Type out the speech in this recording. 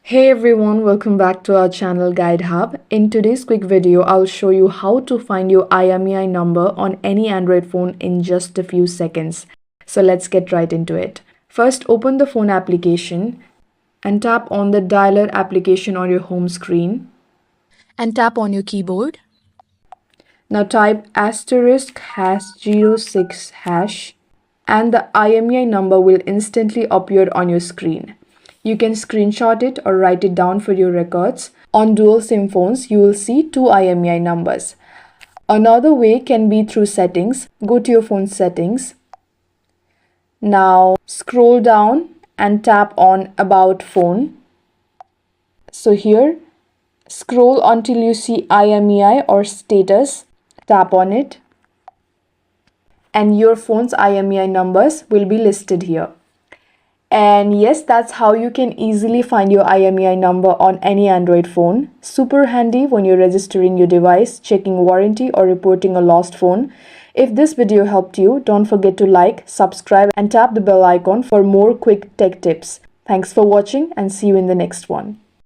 Hey everyone, welcome back to our channel Guide Hub. In today's quick video, I'll show you how to find your IMEI number on any Android phone in just a few seconds. So let's get right into it. First, open the phone application and tap on the dialer application on your home screen. And tap on your keyboard. Now type *#06# and the IMEI number will instantly appear on your screen. You can screenshot it or write it down for your records. On dual SIM phones, you will see two IMEI numbers. Another way can be through settings. Go to your phone settings. Now scroll down and tap on About Phone. So here, scroll until you see IMEI or status. Tap on it. And your phone's IMEI numbers will be listed here. And yes, that's how you can easily find your IMEI number on any Android phone. Super handy when you're registering your device, checking warranty, or reporting a lost phone. If this video helped you, don't forget to like, subscribe, and tap the bell icon for more quick tech tips. Thanks for watching and see you in the next one.